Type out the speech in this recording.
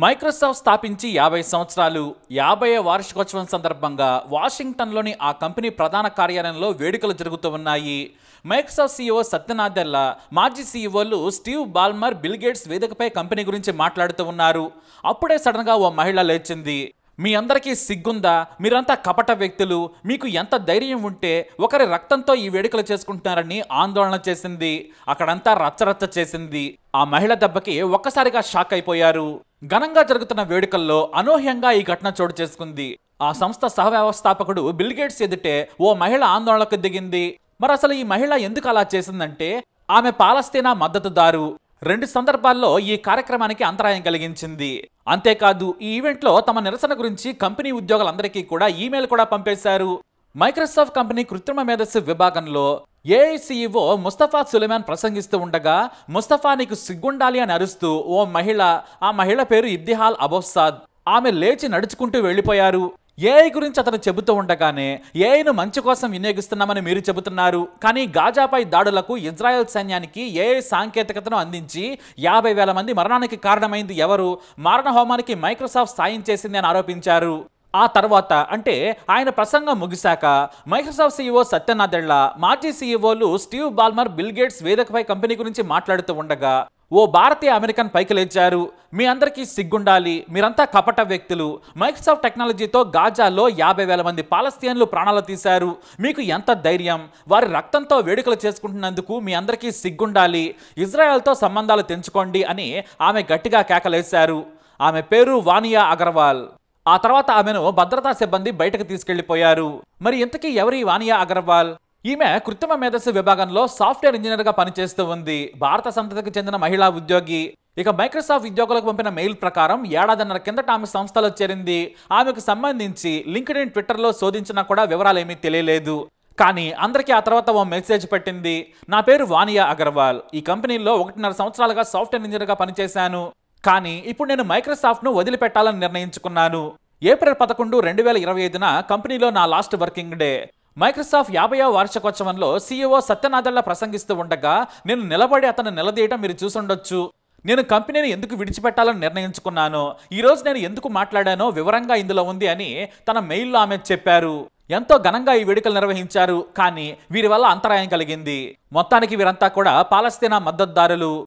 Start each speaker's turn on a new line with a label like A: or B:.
A: Microsoft స్థాపించి 50 సంవత్సరాలు 50వ వార్షికోత్సవం సందర్భంగా వాషింగ్టన్లోని ఆ కంపెనీ ప్రధాన కార్యాలయంలో వేడుకలు జరుగుతూ ఉన్నాయి. మైక్రోసాఫ్ట్ సీఈఓ సత్య నాదెల్లా, మాజీ సీఈఓలు స్టీవ్ బాల్మర్, బిల్ గేట్స్ వేదికపై కంపెనీ గురించి మాట్లాడుతూ ఉన్నారు. అప్పుడే సడన్గా ఓ మహిళ లేచింది. మీ అందరికీ సిగ్గుందా? మీరంతా కపట వ్యక్తులు. మీకు ఎంత ధైర్యం ఉంటే ఒకరి రక్తంతో ఈ వేడుకలు చేసుకుంటున్నారని ఆందోళన చేసింది. అక్కడంతా రచ్చరచ్చ చేసింది. ఆ మహిళ దెబ్బకి ఒక్కసారిగా షాక్ అయిపోయారు. ఘనంగా జరుగుతున్న వేడుకల్లో అనూహ్యంగా ఈ ఘటన చోటు చేసుకుంది. ఆ సంస్థ సహవ్యవస్థాపకుడు బిల్ గేట్స్ ఎదుటే ఓ మహిళ ఆందోళనకు దిగింది. మరి అసలు ఈ మహిళ ఎందుకు అలా చేసిందంటే, ఆమె పాలస్తీనా మద్దతుదారు. 2 సందర్భాల్లో ఈ కార్యక్రమానికి అంతరాయం కలిగించింది. అంతేకాదు, ఈ ఈవెంట్లో తమ నిరసన గురించి కంపెనీ ఉద్యోగులందరికీ కూడా ఈమెయిల్ కూడా పంపేశారు. మైక్రోసాఫ్ట్ కంపెనీ కృత్రిమ మేధస్సు విభాగంలో ఏఐ సీఈఓ ముస్తఫా సులేమాన్ ప్రసంగిస్తూ ఉండగా, ముస్తఫా నీకు సిగ్గుండాలి అని అరుస్తూ ఓ మహిళ, ఆ మహిళ పేరు ఇబ్తిహాల్ అబోసాద్, ఆమె లేచి నడుచుకుంటూ వెళ్లిపోయారు. ఏఐ గురించి అతను చెబుతూ ఉండగానే, ఏఐను మంచి కోసం వినియోగిస్తున్నామని మీరు చెబుతున్నారు, కానీ గాజాపై దాడులకు ఇజ్రాయెల్ సైన్యానికి ఏఐ సాంకేతికతను అందించి 50,000 మంది మరణానికి కారణమైంది ఎవరు? మారణ హోమానికి మైక్రోసాఫ్ట్ సాయం చేసింది అని ఆరోపించారు. ఆ తర్వాత అంటే ఆయన ప్రసంగం ముగిశాక మైక్రోసాఫ్ట్ సీఈఓ సత్య నాదెల్లా, మాజీ సీఈఓలు స్టీవ్ బాల్మర్, బిల్ గేట్స్ వేదికపై కంపెనీ గురించి మాట్లాడుతూ ఉండగా ఓ భారతీయ అమెరికన్ పైకి లేచారు. మీ అందరికీ సిగ్గుండాలి, మీరంతా కపట వ్యక్తులు. మైక్రోసాఫ్ట్ టెక్నాలజీతో గాజాలో 50,000 మంది పాలస్తీన్లు ప్రాణాలు తీశారు. మీకు ఎంత ధైర్యం? వారి రక్తంతో వేడుకలు చేసుకుంటున్నందుకు మీ అందరికీ సిగ్గుండాలి. ఇజ్రాయెల్తో సంబంధాలు తెంచుకోండి అని ఆమె గట్టిగా కేకలేశారు. ఆమె పేరు వానియా అగర్వాల్. ఆ తర్వాత ఆమెను భద్రతా సిబ్బంది బయటకు తీసుకెళ్లిపోయారు. మరి ఇంతకీ ఎవరి వానియా అగర్వాల్? ఈమె కృత్రిమ మేధస్సు విభాగంలో సాఫ్ట్వేర్ ఇంజనీర్ గా పనిచేస్తూ ఉంది. భారత సంతతికి చెందిన మహిళా ఉద్యోగి. ఇక మైక్రోసాఫ్ట్ ఉద్యోగులకు పంపిన మెయిల్ ప్రకారం ఏడాదిన్నర కిందట ఆమె సంస్థలో చేరింది. ఆమెకు సంబంధించి లింక్డ్ఇన్, ట్విట్టర్లో శోధించినా కూడా వివరాలు ఏమీ తెలియలేదు. కానీ అందరికీ ఆ తర్వాత ఓ మెసేజ్ పెట్టింది. నా పేరు వానియా అగర్వాల్. ఈ కంపెనీలో 1.5 సంవత్సరాలుగా సాఫ్ట్వేర్ ఇంజనీర్ గా పనిచేశాను. కానీ ఇప్పుడు నేను మైక్రోసాఫ్ట్ను వదిలిపెట్టాలని నిర్ణయించుకున్నాను. ఏప్రిల్ 11, 2025న కంపెనీలో నా లాస్ట్ వర్కింగ్ డే. మైక్రోసాఫ్ట్ 50వ వార్షికోత్సవంలో సీఈఓ సత్య నాదెల్లా ప్రసంగిస్తూ ఉండగా నేను నిలబడి అతను నిలదీయటం మీరు చూసుండొచ్చు. నేను కంపెనీని ఎందుకు విడిచిపెట్టాలని నిర్ణయించుకున్నానో, ఈరోజు నేను ఎందుకు మాట్లాడానో వివరంగా ఇందులో ఉంది అని తన మెయిల్లో ఆమె చెప్పారు. ఎంతో ఘనంగా ఈ వేడుకలు నిర్వహించారు. కానీ వీరి వల్ల అంతరాయం కలిగింది. మొత్తానికి వీరంతా కూడా పాలస్తీనా మద్దతుదారులు.